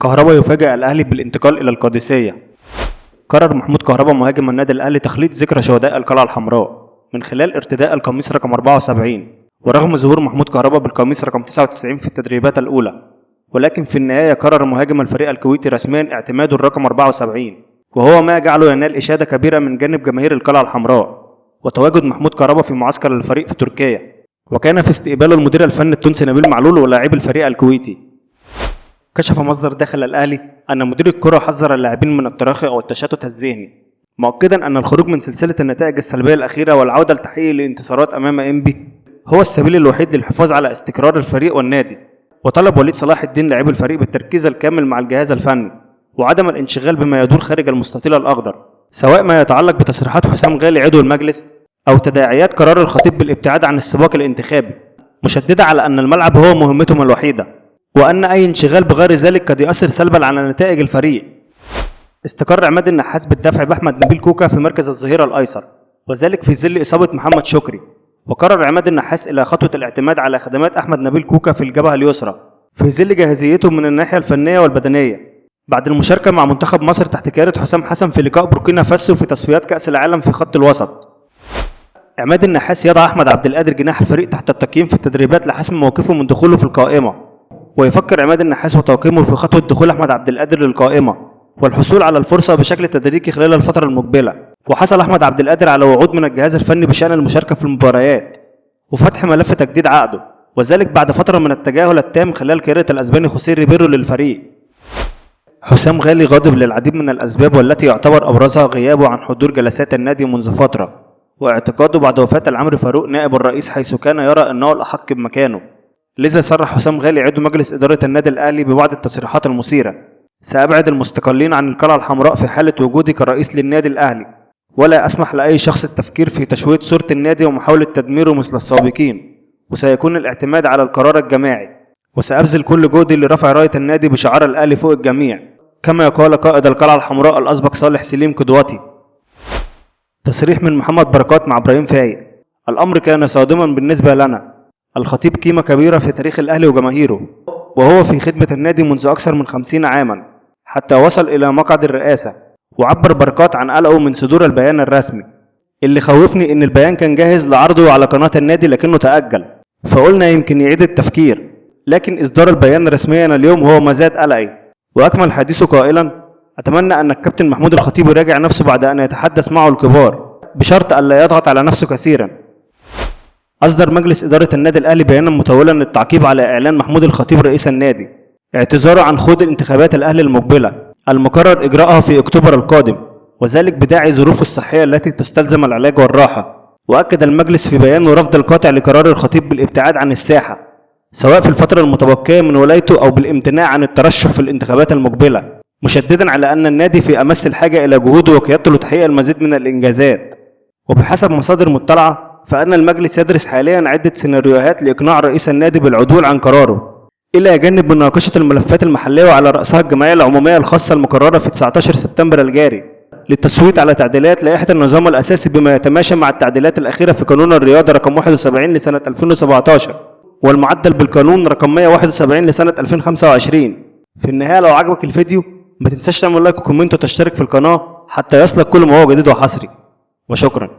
كهربا يفاجئ الأهلي بالانتقال إلى القادسية. قرر محمود كهربا مهاجم النادي الأهلي تخليد ذكرى شهداء القلعة الحمراء من خلال ارتداء القميص رقم 74، ورغم ظهور محمود كهربا بالقميص رقم 99 في التدريبات الأولى، ولكن في النهاية قرر مهاجم الفريق الكويتي رسميا اعتماده الرقم 74، وهو ما جعله ينال إشادة كبيرة من جانب جماهير القلعة الحمراء. وتواجد محمود كهربا في معسكر الفريق في تركيا، وكان في استقباله المدير الفني التونسي نبيل معلول ولاعبي الفريق الكويتي. كشف مصدر داخل الأهلي أن مدير الكرة حذر اللاعبين من التراخي أو التشتت الذهني، مؤكدا أن الخروج من سلسلة النتائج السلبية الأخيرة والعودة لتحقيق الانتصارات أمام إنبي هو السبيل الوحيد للحفاظ على استقرار الفريق والنادي. وطلب وليد صلاح الدين لاعب الفريق بالتركيز الكامل مع الجهاز الفني وعدم الانشغال بما يدور خارج المستطيل الأخضر، سواء ما يتعلق بتصريحات حسام غالي عضو المجلس أو تداعيات قرار الخطيب بالابتعاد عن السباق الانتخابي، مشددة على أن الملعب هو مهمتهم الوحيدة، وأن أي انشغال بغير ذلك قد يؤثر سلبا على نتائج الفريق. استقر عماد النحاس بالدفع بأحمد نبيل كوكا في مركز الظهير الأيسر، وذلك في ظل إصابة محمد شكري. وقرر عماد النحاس إلى خطوة الاعتماد على خدمات أحمد نبيل كوكا في الجبهة اليسرى في ظل جاهزيته من الناحية الفنية والبدنية بعد المشاركة مع منتخب مصر تحت قيادة حسام حسن في لقاء بوركينا فاسو في تصفيات كأس العالم في خط الوسط. عماد النحاس يضع أحمد عبد القادر جناح الفريق تحت التقييم في التدريبات لحسم موقفه من دخوله في القائمة، ويفكر عماد النحاس وتقييمه في خطوة دخول أحمد عبد القادر للقائمة والحصول على الفرصة بشكل تدريجي خلال الفترة المقبلة. وحصل أحمد عبد القادر على وعود من الجهاز الفني بشأن المشاركة في المباريات وفتح ملف تجديد عقده، وذلك بعد فترة من التجاهل التام خلال قيادة الأسباني خوسيه ريبيرو للفريق. حسام غالي غاضب للعديد من الأسباب، والتي يعتبر أبرزها غيابه عن حضور جلسات النادي منذ فترة، واعتقاده بعد وفاة العمري فاروق نائب الرئيس حيث كان يرى أنه الأحق بمكانه. لذا صرح حسام غالي عضو مجلس إدارة النادي الأهلي ببعض التصريحات المثيرة: سأبعد المستقلين عن القلعة الحمراء في حالة وجودي كرئيس للنادي الأهلي، ولا أسمح لأي شخص التفكير في تشويه صورة النادي ومحاولة تدميره مثل السابقين، وسيكون الاعتماد على القرار الجماعي، وسأبذل كل جهدي لرفع راية النادي بشعار الأهلي فوق الجميع، كما قال قائد القلعة الحمراء الأسبق صالح سليم قدوتي. تصريح من محمد بركات مع إبراهيم فايق: الأمر كان صادما بالنسبة لنا، الخطيب قيمة كبيرة في تاريخ الأهلي وجماهيره، وهو في خدمة النادي منذ أكثر من 50 عاما حتى وصل إلى مقعد الرئاسة. وعبر بركات عن قلقه من صدور البيان الرسمي: اللي خوفني إن البيان كان جاهز لعرضه على قناة النادي لكنه تأجل، فقلنا يمكن يعيد التفكير، لكن إصدار البيان رسميا اليوم هو ما زاد قلقي. وأكمل حديثه قائلا: أتمنى أن الكابتن محمود الخطيب يراجع نفسه بعد أن يتحدث معه الكبار بشرط ألا يضغط على نفسه كثيرا. أصدر مجلس إدارة النادي الأهلي بيانا مطولا للتعقيب على إعلان محمود الخطيب رئيس النادي اعتذاره عن خوض انتخابات الأهلي المقبلة المقرر إجراءها في أكتوبر القادم، وذلك بداعي ظروفه الصحية التي تستلزم العلاج والراحة. وأكد المجلس في بيانه رفض القاطع لقرار الخطيب بالابتعاد عن الساحة سواء في الفترة المتبقية من ولايته أو بالامتناع عن الترشح في الانتخابات المقبلة، مشددا على أن النادي في أمس الحاجة إلى جهوده وقيادته لتحقيق المزيد من الإنجازات. وبحسب مصادر مطلعة فإن المجلس يدرس حاليا عدة سيناريوهات لإقناع رئيس النادي بالعدول عن قراره، إلى جانب مناقشة الملفات المحلية وعلى رأسها الجمعية العمومية الخاصة المقررة في 19 سبتمبر الجاري للتصويت على تعديلات لائحة النظام الأساسي بما يتماشى مع التعديلات الأخيرة في قانون الرياضة رقم 71 لسنة 2017 والمعدل بالقانون رقم 171 لسنة 2025. في النهاية لو عجبك الفيديو ما تنساش تعمل لايك وكومنت وتشترك في القناة حتى يصلك كل ما هو جديد وحصري، وشكرا.